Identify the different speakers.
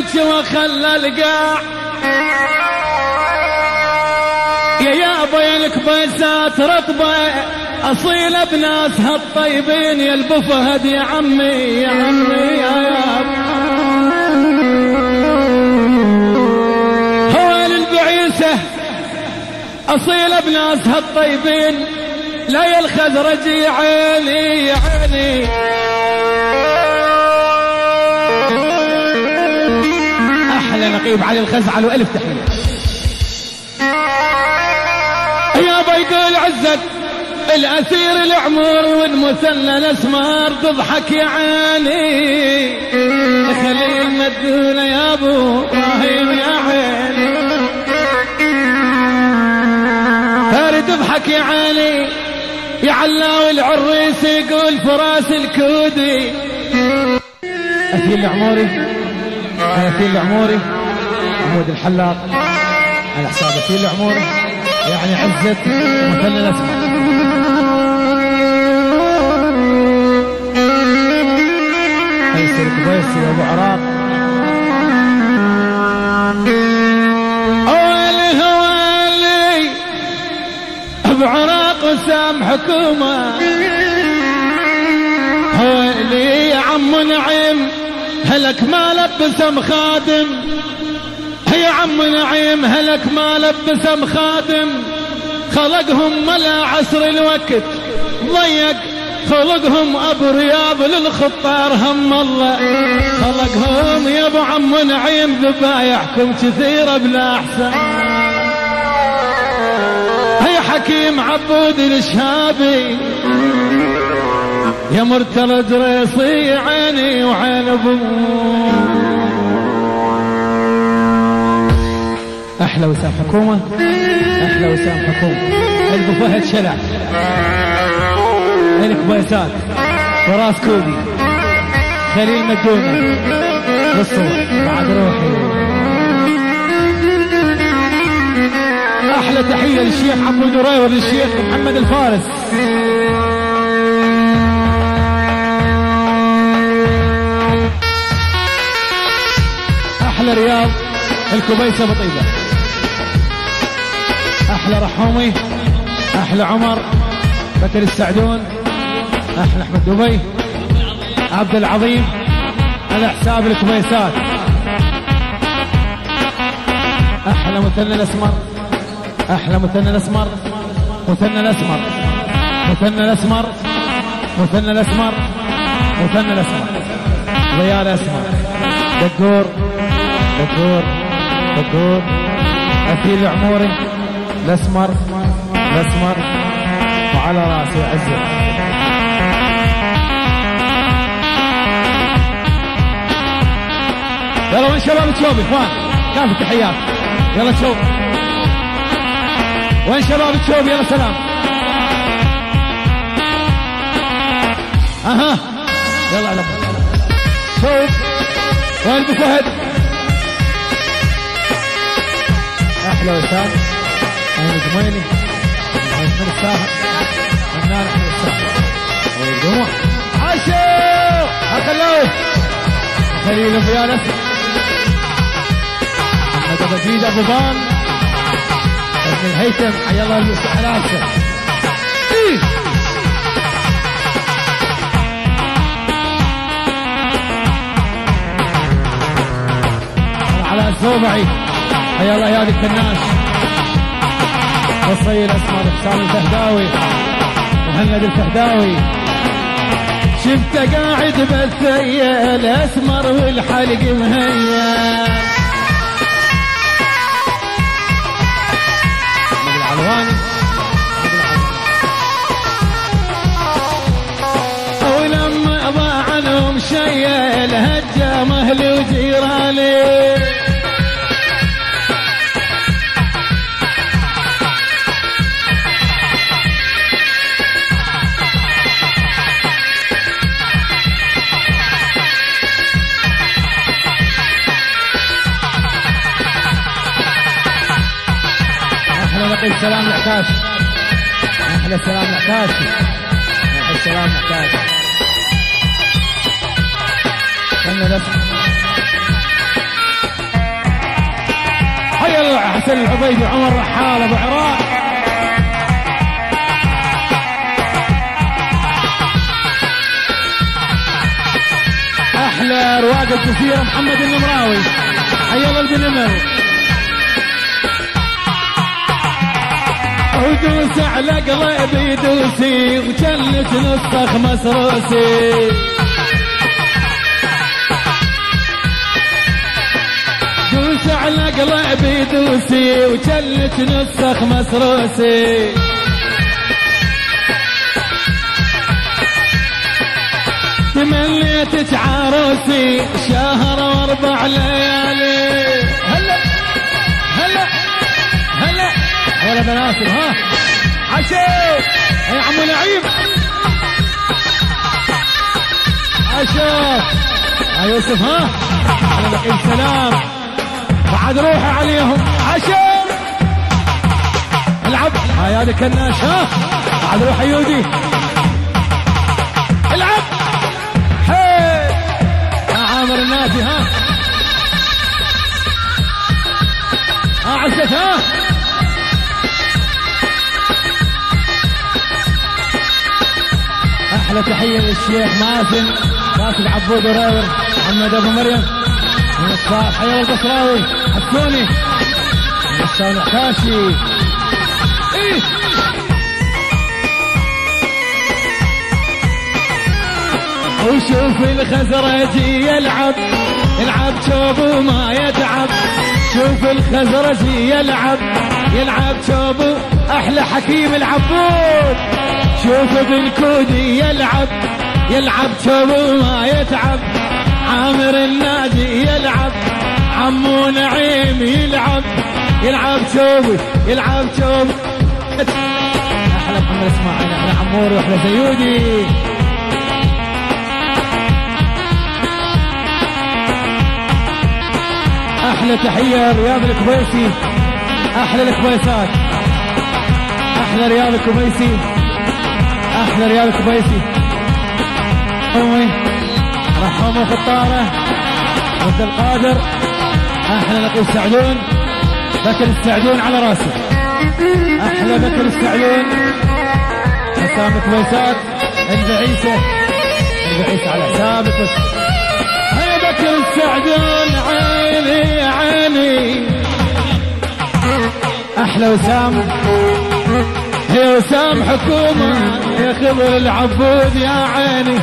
Speaker 1: يبكي وخلى القاع يا بينك بيسات رطبة أصيلة بناسها الطيبين يا البو فهد يا عمي يا عمي يا هوال البعيسة أصيلة بناسها الطيبين لا يا الخزرج يا عيني يا عيني أحلى نقيب علي الخزعل وألف تحية يا بيقول عزت الأثير العمر والمثنى الأسمار تضحك يا عيني خليل مدونة يا أبو إبراهيم يا عيني فارد تضحك يا عيني يا علاوي العريس يقول فراس الكودي أثير العموري أثير العموري محمود الحلاق على حساب أثير العموري يعني عزت مثنى الأسمار أيسر كبيسي وأبو عراق أولي هوالي أبو عراق وسام حكومة هوالي يا عم نعيم هلك ما لبسم خادم يا عم نعيم هلك ما لبسم خادم خلقهم ملا عصر الوقت ضيق خلقهم ابو رياض للخطار هم الله خلقهم يا ابو عم نعيم ذبايحكم كثيره بلا احسن هي حكيم عبود الشهابي يا مرتضى دريصي عيني وعين ابوه احلى وسام حكومه احلى وسام حكومه ابو فهد شلع عينك بيسات وراس كودي خليل مدونة بالصور بعد روحي احلى تحية للشيخ عبود دريور للشيخ محمد الفارس احلى رياض الكبيسة بطيبة احلى رحومي احلى عمر بكر السعدون احلى احمد دبي عبد العظيم على حساب الكبيسات احلى مثنى الاسمر احلى مثنى الاسمر مثنى الاسمر مثنى الاسمر مثنى الاسمر مثنى الاسمر ضياء الاسمر دكور دكور دكور اثير العموري الاسمر الاسمر وعلى راسي عزة يلا وين شباب تشوف اخوان كافي التحيات يلا تشوف وين شباب تشوف يلا سلام اها يلا على شوف وين ابو فهد احلى وسام انا جميلي من الساحل فنان احمد الساحل والجموع عاشق اخلوه خليل ابو يانس محمد بديد ابو بان ابن الهيثم حي الله الحلاسه على الزوبعي حي الله يا ذي الكناش وصي الاسمر حسام الفهداوي مهند الفهداوي شفته قاعد بالثيل الاسمر والحلق مهيا العلواني ولما ضاع عنهم شي الهجام اهلي وجيراني احلى سلام العكاش احلى سلام العكاش احلى سلام العكاش خلنا نسمع حيا حسن الحبيبي عمر رحال ابو عراق. احلى رواق الجزيره محمد النمراوي. حيا الله البنمر. ودوس على قلبي دوسي وجلت نصخ مسروسي. دوس على قلبي دوسي وجلت نصخ مسروسي. تمنيتك عروسي شهر و4 ليالي. هلا هلا هلا هلا بناسب ها عشاء يا عمو نعيم. عشاء يا يوسف ها على نقيب سلام بعد روحي عليهم. عشاء العب هاي هذا كناش ها بعد روحي يودي. العب هي يا عامر النادي ها عزت ها. احلى تحيه للشيخ مازن راسب عبود وراور محمد ابو مريم من الصاح. حيا البصراوي حسوني حسون حكاشي. إيه؟ وشوف الخزرجي يلعب شوب وما يتعب. شوف الخزرجي يلعب شوب احلى حكيم العبود. شوف ابن كودي يلعب شوب وما يتعب. عامر النادي يلعب. عمو نعيم يلعب شوب احلى محمد اسماعيل احلى عمور واحلى زيودي. احلى تحيه رياض الكويسي. احلى الكويسات احلى رياض الكويسي. احلى رياض الكويسي. امي رحمه خطاره عبد القادر. احلى نقيب سعدون بكر السعدون على راسه. احلى بكر السعدون. حسام كويسات البعيسه على حسابك. هيا بكر السعدون عيني. احلى وسام يا وسام حكومه يا خضر العبود يا عيني.